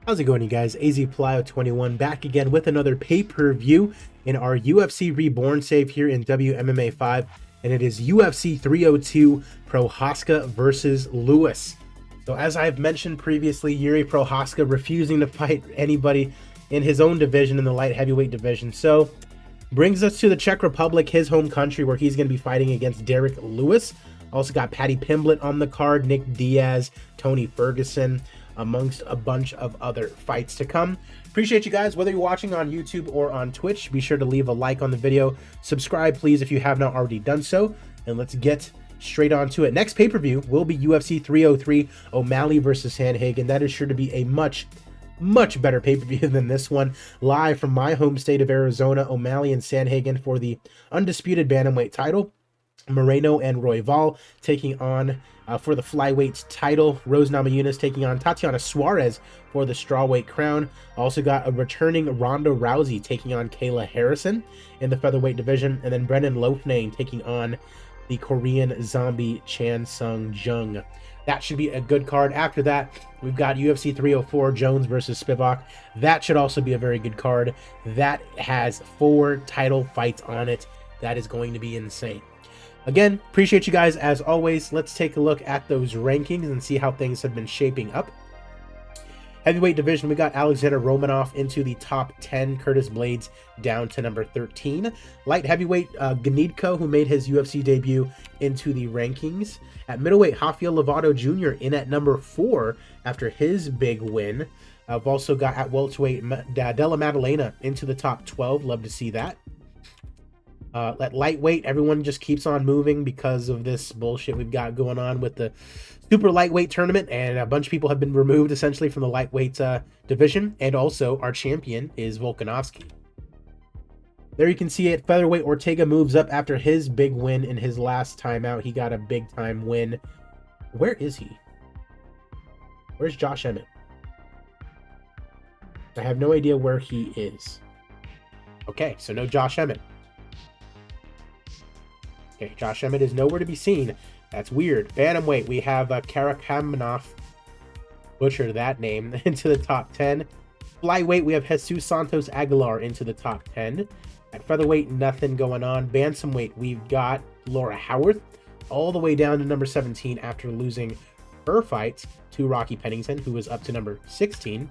How's it going, you guys? AZ Plyo 21 back again with another pay-per-view in our UFC Reborn save here in WMMA 5, and it is UFC 302 Prochazka versus Lewis. So as I've mentioned previously, Jiri Prochazka refusing to fight anybody in his own division, in the light heavyweight division. So brings us to the Czech Republic, his home country, where he's going to be fighting against Derrick Lewis. Also got Paddy Pimblett on the card, Nick Diaz, Tony Ferguson, amongst a bunch of other fights to come. Appreciate you guys, whether you're watching on YouTube or on Twitch. Be sure to leave a like on the video. Subscribe, please, if you have not already done so. And let's get straight on to it. Next pay-per-view will be UFC 303 O'Malley versus Sandhagen. That is sure to be a much better pay-per-view than this one. Live from my home state of Arizona, O'Malley and Sandhagen for the undisputed bantamweight title. Moreno and Royval taking on for the flyweight title. Rose Namajunas taking on Tatiana Suarez for the strawweight crown. Also got a returning Ronda Rousey taking on Kayla Harrison in the featherweight division. And then Brendan Loughnane taking on the Korean zombie Chan Sung Jung. That should be a good card. After that, we've got UFC 304 Jones versus Spivak. That should also be a very good card. That has 4 title fights on it. That is going to be insane. Again, appreciate you guys as always. Let's take a look at those rankings and see how things have been shaping up. Heavyweight division, we got Alexander Romanov into the top 10, Curtis Blades down to number 13. Light heavyweight, Ganidko, who made his UFC debut, into the rankings. At middleweight, Rafael Lovato Jr. in at number 4 after his big win. I've also got at welterweight, Della Maddalena into the top 12. Love to see that. At lightweight, everyone just keeps on moving because of this bullshit we've got going on with the super lightweight tournament, and a bunch of people have been removed essentially from the lightweight division, and also our champion is Volkanovski. There you can see it. Featherweight, Ortega moves up after his big win in his last time out. He got a big time win. Where is he? Where's Josh Emmett? I have no idea where he is. Okay, so no Josh Emmett. Okay, Josh Emmett is nowhere to be seen. That's weird. Bantamweight, we have Karakamanoff, butchered that name, into the top 10. Flyweight, we have Jesus Santos Aguilar into the top 10. At featherweight, nothing going on. Bantamweight, we've got Laura Howarth all the way down to number 17 after losing her fight to Rocky Pennington, who was up to number 16.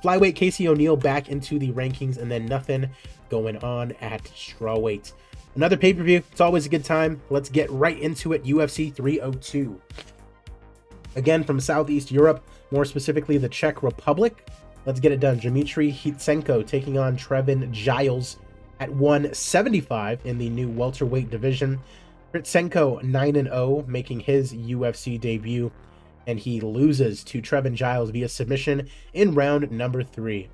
Flyweight, Casey O'Neill back into the rankings, and then nothing going on at strawweight. Another pay-per-view. It's always a good time. Let's get right into it. UFC 302. Again, from Southeast Europe, more specifically the Czech Republic. Let's get it done. Dmitry Hitsenko taking on Trevin Giles at 175 in the new welterweight division. Hitsenko 9-0, making his UFC debut, and he loses to Trevin Giles via submission in round number 3.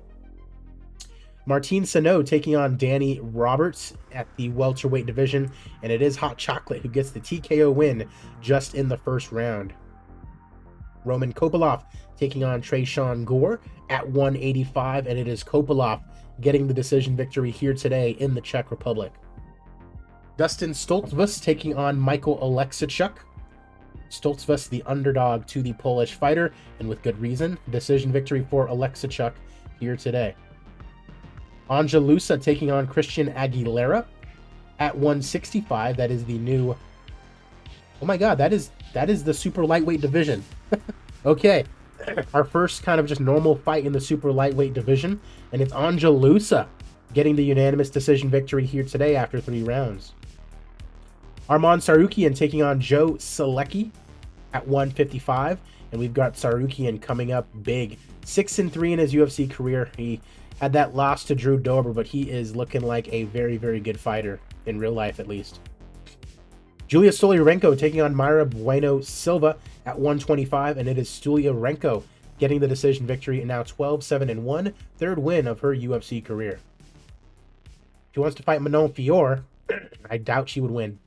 Martin Sano taking on Danny Roberts at the welterweight division, and it is Hot Chocolate who gets the TKO win just in the first round. Roman Kopylov taking on Tresean Gore at 185, and it is Kopylov getting the decision victory here today in the Czech Republic. Dustin Stoltzfus taking on Michael Oleksichuk. Stoltzfus the underdog to the Polish fighter, and with good reason. Decision victory for Oleksichuk here today. Anja Lusa taking on Christian Aguilera at 165. That is the new... Oh my god, that is the super lightweight division. Okay, our first kind of just normal fight in the super lightweight division, and it's Anja Lusa getting the unanimous decision victory here today after 3 rounds. Arman Tsarukyan taking on Joe Selecki at 155, and we've got Tsarukyan coming up big. 6-3 in his UFC career. He had that loss to Drew Dober, but he is looking like a very, very good fighter, in real life at least. Julia Stoliarenko taking on Mayra Bueno Silva at 125, and it is Stoliarenko getting the decision victory, and now 12-7-1, third win of her UFC career. She wants to fight Manon Fior. I doubt she would win.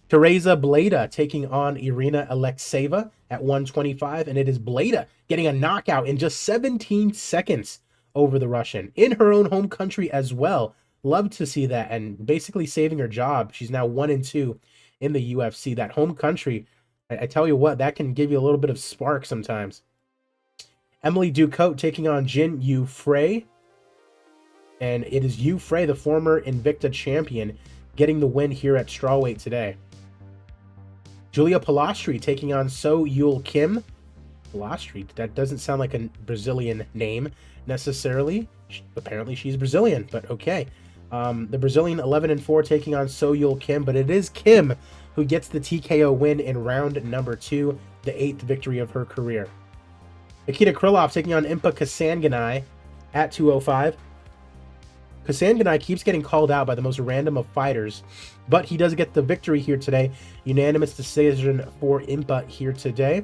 Teresa Bleda taking on Irina Alexeyeva at 125, and it is Bleda getting a knockout in just 17 seconds over the Russian in her own home country as well. Love to see that, and basically saving her job. She's now 1-2 in the UFC. That home country, I tell you what, that can give you a little bit of spark sometimes. Emily Ducote taking on Jin Yu Frey. And it is Yu Frey, the former Invicta champion, getting the win here at strawweight today. Julia Palastri taking on So Yul Kim. Palastri, that doesn't sound like a Brazilian name necessarily. Apparently she's Brazilian, but okay. The Brazilian 11-4 taking on So Yul Kim, but it is Kim who gets the TKO win in round number 2, the 8th victory of her career. Nikita Krylov taking on Impa Kasanganay at 205. Kasanganay keeps getting called out by the most random of fighters, but he does get the victory here today. Unanimous decision for Impa here today.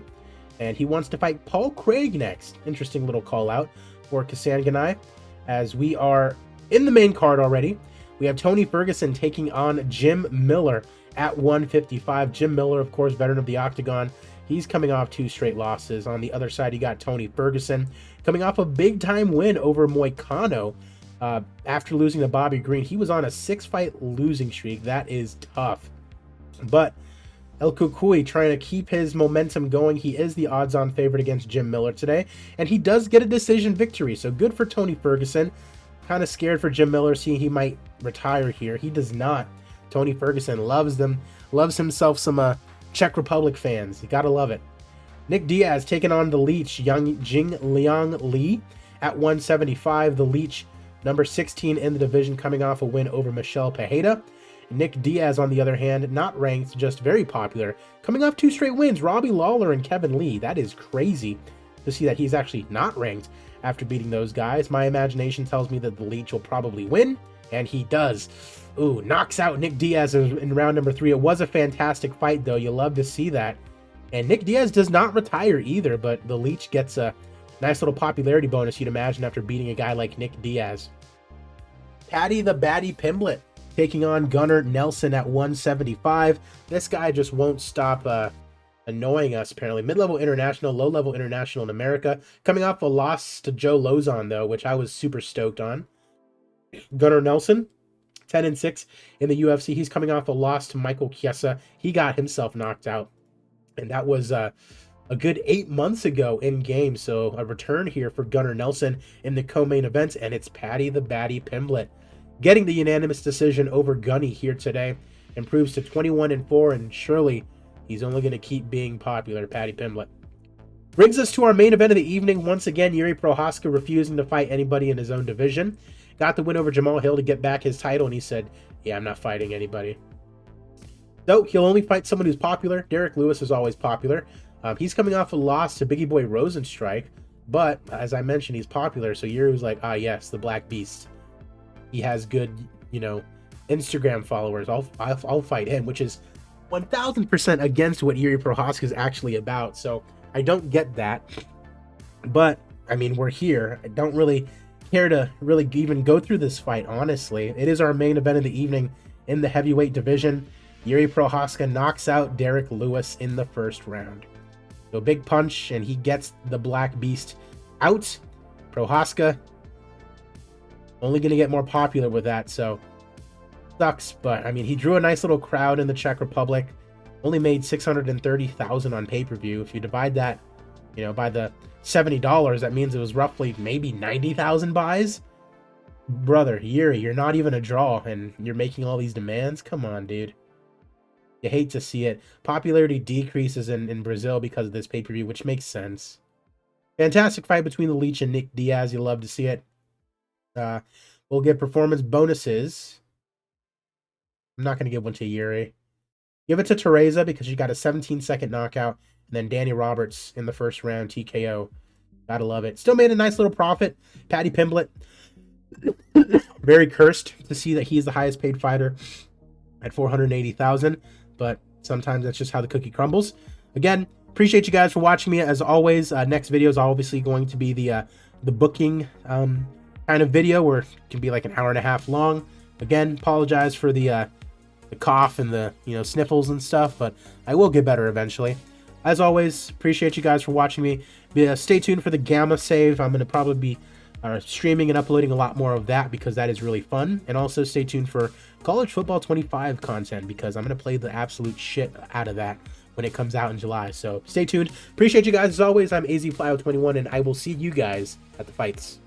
And he wants to fight Paul Craig next. Interesting little call out for Kasanganay. As we are in the main card already, we have Tony Ferguson taking on Jim Miller at 155. Jim Miller, of course, veteran of the Octagon. He's coming off 2 straight losses. On the other side, you got Tony Ferguson coming off a big-time win over Moicano. After losing to Bobby Green. He was on a 6-fight losing streak. That is tough. But El Cucuy trying to keep his momentum going. He is the odds-on favorite against Jim Miller today. And he does get a decision victory. So good for Tony Ferguson. Kind of scared for Jim Miller, seeing he might retire here. He does not. Tony Ferguson loves them. Loves himself some Czech Republic fans. You gotta love it. Nick Diaz taking on the Leech, Jing Liang Li at 175. The Leech, number 16 in the division, coming off a win over Michelle Pereira. Nick Diaz, on the other hand, not ranked, just very popular, coming off 2 straight wins, Robbie Lawler and Kevin Lee. That is crazy to see that he's actually not ranked after beating those guys. My imagination tells me that the Leech will probably win, and he does. Ooh, knocks out Nick Diaz in round number 3. It was a fantastic fight, though. You love to see that. And Nick Diaz does not retire either, but the Leech gets a nice little popularity bonus, you'd imagine, after beating a guy like Nick Diaz. Paddy the Baddy Pimblett taking on Gunnar Nelson at 175. This guy just won't stop annoying us, apparently. Mid-level international, low-level international in America. Coming off a loss to Joe Lozon, though, which I was super stoked on. Gunnar Nelson, 10-6 in the UFC. He's coming off a loss to Michael Chiesa. He got himself knocked out. And that was a good 8 months ago in game. So a return here for Gunnar Nelson in the co-main event. And it's Paddy the Baddy Pimblett getting the unanimous decision over Gunny here today. Improves to 21-4, and surely he's only going to keep being popular, Paddy Pimblett. Brings us to our main event of the evening. Once again, Jiri Prochazka refusing to fight anybody in his own division. Got the win over Jamal Hill to get back his title, and he said, yeah, I'm not fighting anybody. So he'll only fight someone who's popular. Derrick Lewis is always popular. He's coming off a loss to Biggie Boy Rosenstrike, but as I mentioned, he's popular. So Jiri was like, ah, yes, the Black Beast. He has good, Instagram followers. I'll fight him, which is 1000% against what Jiri Prochazka is actually about. So I don't get that. But I mean, we're here. I don't really care to really even go through this fight, honestly. It is our main event of the evening in the heavyweight division. Jiri Prochazka knocks out Derrick Lewis in the first round. So big punch, and he gets the Black Beast out. Prochazka only going to get more popular with that, so sucks. But I mean, he drew a nice little crowd in the Czech Republic. Only made $630,000 on pay-per-view. If you divide that, by the $70, that means it was roughly maybe 90,000 buys. Brother, Jiri, you're not even a draw, and you're making all these demands? Come on, dude. You hate to see it. Popularity decreases in Brazil because of this pay-per-view, which makes sense. Fantastic fight between the Leech and Nick Diaz. You love to see it. We'll get performance bonuses. I'm not going to give one to Jiri. Give it to Teresa because she got a 17-second knockout. And then Danny Roberts in the first round, TKO. Gotta love it. Still made a nice little profit. Paddy Pimblett. Very cursed to see that he's the highest paid fighter at $480,000. But sometimes that's just how the cookie crumbles. Again, appreciate you guys for watching me. As always, next video is obviously going to be the booking kind of video where it can be like an hour and a half long. Again, apologize for the cough and the sniffles and stuff, but I will get better eventually. As always, appreciate you guys for watching me. Stay tuned for the Gamma save. I'm going to probably be streaming and uploading a lot more of that because that is really fun. And also stay tuned for College Football 25 content because I'm going to play the absolute shit out of that when it comes out in July. So stay tuned. Appreciate you guys as always. I'm AZPlyo21, and I will see you guys at the fights.